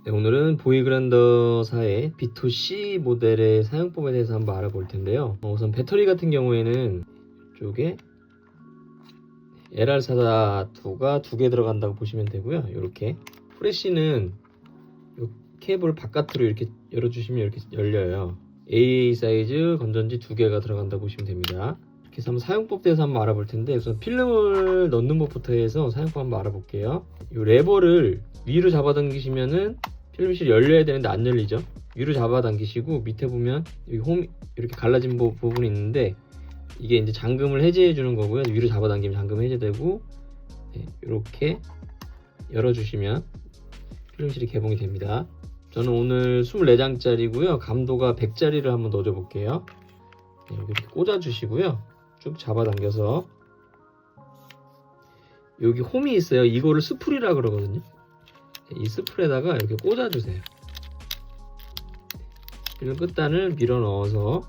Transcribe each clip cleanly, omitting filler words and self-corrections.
네, 오늘은 보이그라인더사의 B2C 모델의 사용법에 대해서 한번 알아볼 텐데요. 우선 배터리 같은 경우에는 이쪽에 LR442가 두 개 들어간다고 보시면 되고요. 이렇게 프레쉬는 이 케이블 바깥으로 이렇게 열어주시면 이렇게 열려요. AA 사이즈 건전지 두 개가 들어간다고 보시면 됩니다. 이렇게 해서 한번 사용법 대해서 한번 알아볼 텐데, 우선 필름을 넣는 법부터 해서 사용법 한번 알아볼게요. 이 레버를 위로 잡아당기시면은 필름실이 열려야 되는데 안 열리죠. 위로 잡아당기시고 밑에 보면 여기 홈 이렇게 갈라진 부분이 있는데, 이게 이제 잠금을 해제해 주는 거고요. 위로 잡아당기면 잠금 해제되고, 네, 이렇게 열어주시면 필름실이 개봉이 됩니다. 저는 오늘 24장짜리고요. 감도가 100짜리를 한번 넣어줘 볼게요. 네, 이렇게 꽂아 주시고요. 쭉 잡아당겨서 여기 홈이 있어요. 이거를 스풀이라 그러거든요. 이 스풀에다가 이렇게 꽂아 주세요. 필름 끝단을 밀어 넣어서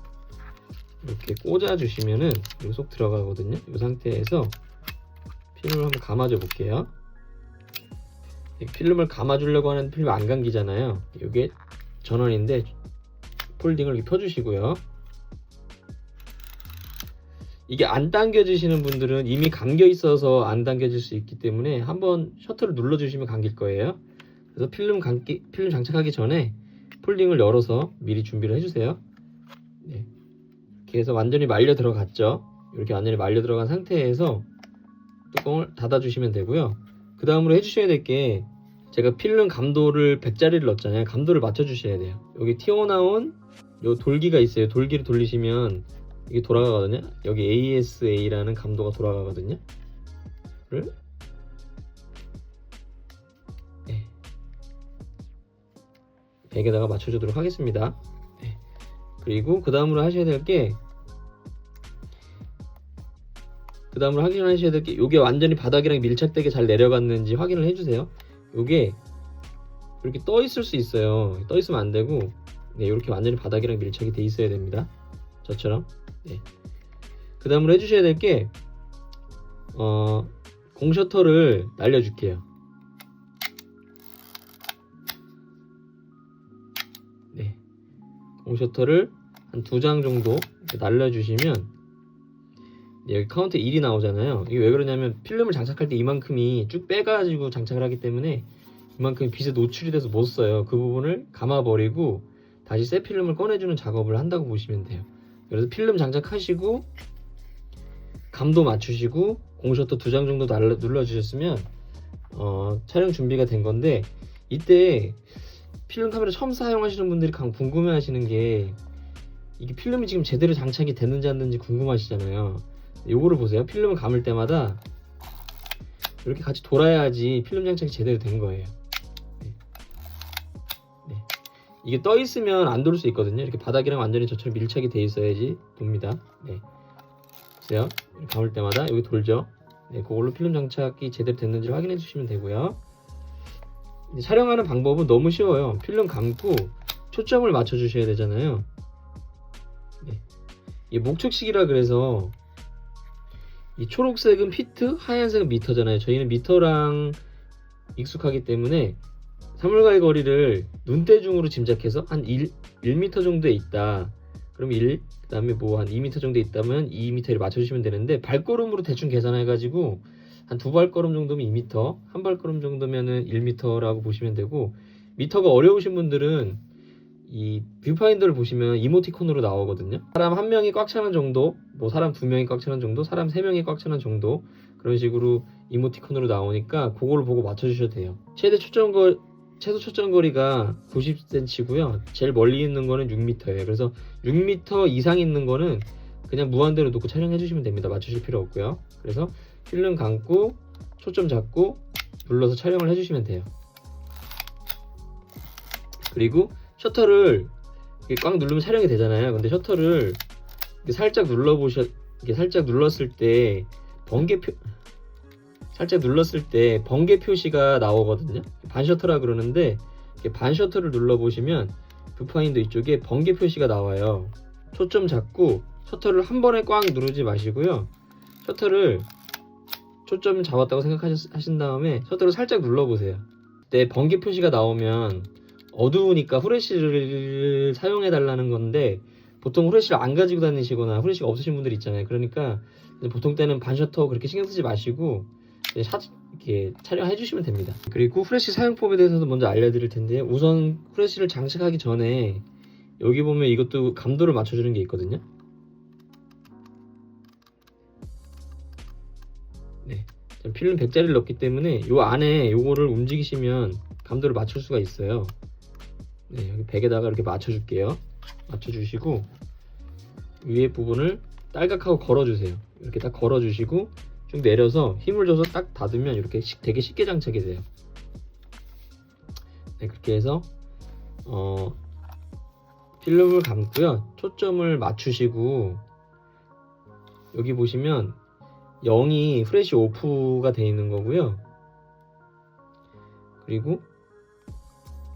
이렇게 꽂아 주시면은 여기 쏙 들어가거든요. 이 상태에서 필름을 한번 감아줘 볼게요. 필름을 감아주려고 하는 필름 안 감기잖아요. 이게 전원인데 폴딩을 이렇게 펴주시고요. 이게 안 당겨지시는 분들은 이미 감겨 있어서 안 당겨질 수 있기 때문에 한번 셔터를 눌러주시면 감길 거예요. 그래서 필름 장착하기 전에 폴딩을 열어서 미리 준비를 해주세요. 네. 이렇게 해서 완전히 말려 들어갔죠. 이렇게 완전히 말려 들어간 상태에서 뚜껑을 닫아주시면 되고요. 그 다음으로 해주셔야 될 게, 제가 필름 감도를 100짜리를 넣었잖아요. 감도를 맞춰주셔야 돼요. 여기 튀어나온 요 돌기가 있어요. 돌기를 돌리시면 이게 돌아가거든요. 여기 ASA라는 감도가 돌아가거든요. 네. 100에다가 맞춰주도록 하겠습니다. 네. 그리고 그 다음으로 하셔야 될 게, 요게 완전히 바닥이랑 밀착되게 잘 내려갔는지 확인을 해주세요. 요게 이렇게 떠 있을 수 있어요. 떠 있으면 안 되고, 네, 이렇게 완전히 바닥이랑 밀착이 돼 있어야 됩니다. 저처럼. 네. 그 다음으로 해주셔야 될 게, 공셔터를 날려줄게요. 네. 공셔터를 한 2장 정도 이렇게 날려주시면, 여기 카운트 1이 나오잖아요. 이게 왜 그러냐면 필름을 장착할 때 이만큼이 쭉 빼가지고 장착을 하기 때문에 이만큼이 빛에 노출이 돼서 못 써요. 그 부분을 감아버리고 다시 새 필름을 꺼내주는 작업을 한다고 보시면 돼요. 그래서 필름 장착하시고 감도 맞추시고 공셔터 2장 정도 눌러주셨으면 촬영 준비가 된 건데, 이때 필름 카메라 처음 사용하시는 분들이 궁금해 하시는 게, 이게 필름이 지금 제대로 장착이 됐는지 안 됐는지 궁금하시잖아요. 요거를 보세요. 필름을 감을 때마다 이렇게 같이 돌아야지 필름 장착이 제대로 된 거예요. 네. 네. 이게 떠 있으면 안 돌 수 있거든요. 이렇게 바닥이랑 완전히 저처럼 밀착이 돼 있어야지 돕니다. 네. 보세요. 이렇게 감을 때마다 여기 돌죠. 네, 그걸로 필름 장착이 제대로 됐는지 확인해 주시면 되고요. 촬영하는 방법은 너무 쉬워요. 필름 감고 초점을 맞춰 주셔야 되잖아요. 네. 이 목축식이라 그래서, 이 초록색은 피트, 하얀색은 미터잖아요. 저희는 미터랑 익숙하기 때문에 사물과의 거리를 눈대중으로 짐작해서 한 1m 정도에 있다. 그럼 1, 그 다음에 뭐 한 2m 정도에 있다면 2m를 맞춰주시면 되는데, 발걸음으로 대충 계산해가지고 한 2발걸음 정도면 2m, 한 발걸음 정도면은 1m라고 보시면 되고, 미터가 어려우신 분들은 이 뷰파인더를 보시면 이모티콘으로 나오거든요. 사람 1명이 꽉 차는 정도, 뭐 사람 2명이 꽉 차는 정도, 사람 3명이 꽉 차는 정도, 그런 식으로 이모티콘으로 나오니까 그걸 보고 맞춰주셔도 돼요. 최소 초점거리가 90cm고요. 제일 멀리 있는 거는 6m예요. 그래서 6m 이상 있는 거는 그냥 무한대로 놓고 촬영해 주시면 됩니다. 맞추실 필요 없고요. 그래서 필름 감고 초점 잡고 눌러서 촬영을 해주시면 돼요. 그리고 셔터를 이렇게 꽉 누르면 촬영이 되잖아요. 근데 셔터를 이렇게 살짝 눌렀을 때 번개 표시가 나오거든요. 반 셔터라 그러는데, 반 셔터를 눌러보시면 뷰파인더 이쪽에 번개 표시가 나와요. 초점 잡고 셔터를 한 번에 꽉 누르지 마시고요. 셔터를 초점 잡았다고 생각하신 다음에 셔터를 살짝 눌러보세요. 그때 번개 표시가 나오면 어두우니까 후레쉬를 사용해 달라는 건데, 보통 후레쉬를 안 가지고 다니시거나 후레쉬가 없으신 분들 있잖아요. 그러니까 보통 때는 반셔터 그렇게 신경 쓰지 마시고 이렇게 촬영해 주시면 됩니다. 그리고 후레쉬 사용법에 대해서도 먼저 알려드릴 텐데요. 우선 후레쉬를 장착하기 전에 여기 보면 이것도 감도를 맞춰주는 게 있거든요. 네, 필름 100짜리를 넣기 때문에 요 안에 요거를 움직이시면 감도를 맞출 수가 있어요. 네, 여기 100에다가 이렇게 맞춰줄게요. 맞춰주시고 위에 부분을 딸깍하고 걸어주세요. 이렇게 딱 걸어주시고 쭉 내려서 힘을 줘서 딱 닫으면 이렇게 되게 쉽게 장착이 돼요. 네, 그렇게 해서 필름을 감고요. 초점을 맞추시고 여기 보시면 0이 프레쉬 오프가 되어 있는 거고요. 그리고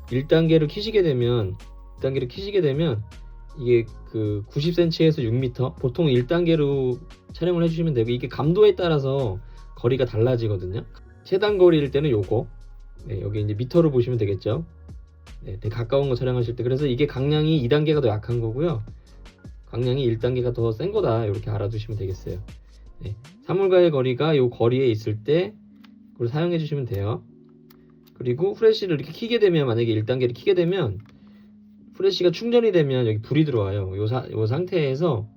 1단계를 키시게 되면 이게 그 90cm에서 6m, 보통 1단계로 촬영을 해주시면 되고, 이게 감도에 따라서 거리가 달라지거든요. 최단 거리일 때는 요거, 네, 여기 이제 미터로 보시면 되겠죠. 네, 되게 가까운 거 촬영하실 때. 그래서 이게 강량이 2단계가 더 약한 거고요, 강량이 1단계가 더 센 거다, 이렇게 알아두시면 되겠어요. 네, 사물과의 거리가 요 거리에 있을 때 그걸 사용해 주시면 돼요. 그리고 후레쉬를 이렇게 켜게 되면, 만약에 1단계를 켜게 되면 후레쉬가 충전이 되면 여기 불이 들어와요. 요 상태에서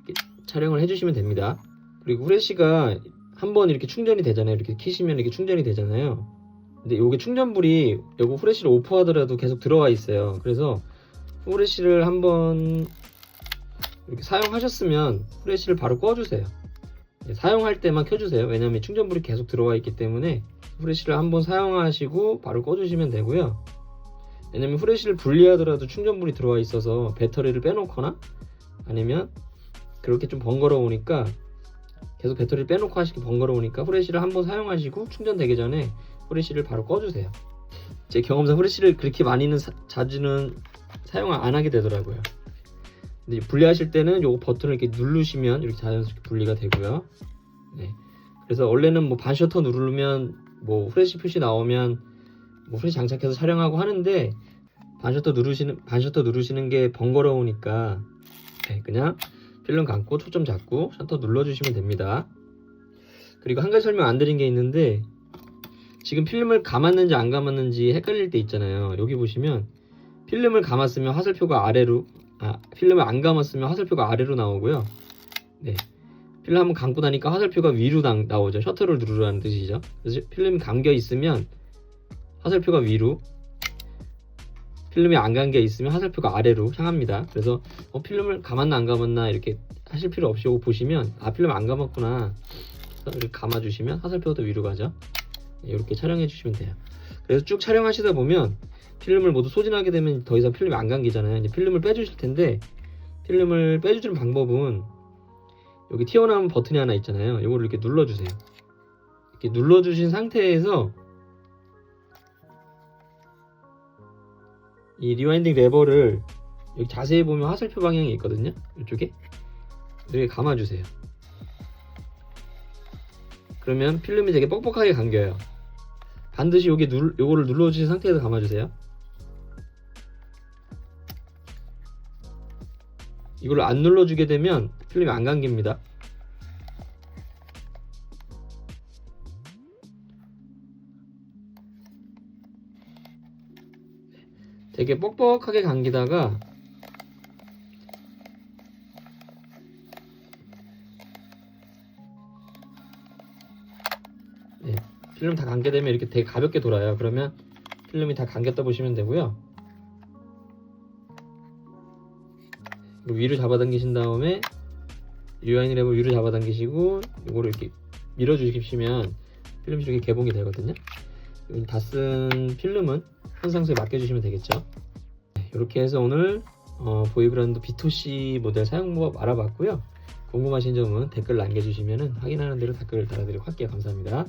이렇게 촬영을 해주시면 됩니다. 그리고 후레쉬가 한번 이렇게 충전이 되잖아요. 이렇게 켜시면 이렇게 충전이 되잖아요. 근데 요게 충전불이 요거 후레쉬를 오프하더라도 계속 들어와 있어요. 그래서 후레쉬를 한번 이렇게 사용하셨으면 후레쉬를 바로 꺼주세요. 사용할 때만 켜주세요. 왜냐면 충전불이 계속 들어와 있기 때문에 후레쉬를 한번 사용하시고 바로 꺼주시면 되고요. 왜냐면 후레쉬를 분리하더라도 충전불이 들어와 있어서 배터리를 빼놓거나 아니면 그렇게 좀 번거로우니까, 계속 배터리를 빼놓고 하시기 번거로우니까 후레쉬를 한번 사용하시고 충전되기 전에 후레쉬를 바로 꺼주세요. 제 경험상 후레쉬를 그렇게 많이는 자주는 사용 안 하게 되더라고요. 근데 분리하실 때는 요거 버튼을 이렇게 누르시면 이렇게 자연스럽게 분리가 되고요. 네. 그래서 원래는 뭐 반셔터 누르면 뭐 후레쉬 표시 나오면 뭐 후레쉬 장착해서 촬영하고 하는데, 반셔터 누르시는 게 번거로우니까 네, 그냥 필름 감고 초점 잡고 셔터 눌러주시면 됩니다. 그리고 한 가지 설명 안 드린 게 있는데, 지금 필름을 감았는지 안 감았는지 헷갈릴 때 있잖아요. 여기 보시면 필름을 감았으면 화살표가 아래로, 필름을 안 감았으면 화살표가 아래로 나오고요. 네, 필름 한번 감고 나니까 화살표가 위로 나오죠. 셔터를 누르라는 뜻이죠. 그래서 필름이 감겨 있으면 화살표가 위로, 필름이 안 감겨 있으면 화살표가 아래로 향합니다. 그래서 필름을 감았나 안 감았나 이렇게 하실 필요 없이 보시면 필름 안 감았구나, 이렇게 감아주시면 화살표가 더 위로 가죠. 이렇게 촬영해 주시면 돼요. 그래서 쭉 촬영하시다 보면 필름을 모두 소진하게 되면 더 이상 필름이 안 감기잖아요. 이제 필름을 빼주실 텐데, 필름을 빼주는 방법은 여기 튀어나온 버튼이 하나 있잖아요. 이거를 이렇게 눌러주세요. 이렇게 눌러주신 상태에서 이 리와인딩 레버를 여기 자세히 보면 화살표 방향이 있거든요. 이쪽에 이렇게 감아주세요. 그러면 필름이 되게 뻑뻑하게 감겨요. 반드시 요거를 눌러주신 상태에서 감아주세요. 이걸 안 눌러주게 되면 필름이 안 감깁니다. 되게 뻑뻑하게 감기다가 네, 필름 다 감게 되면 이렇게 되게 가볍게 돌아요. 그러면 필름이 다 감겼다 보시면 되고요. 위로 잡아당기신 다음에 리와인딩 레버 위로 잡아당기시고 이거를 이렇게 밀어주시면 필름이 이렇게 개봉이 되거든요. 다 쓴 필름은 현상소에 맡겨주시면 되겠죠. 이렇게 해서 오늘 보이브랜드 B2C 모델 사용법 알아봤고요. 궁금하신 점은 댓글 남겨주시면 확인하는 대로 댓글을 달아드리도록 할게요. 감사합니다.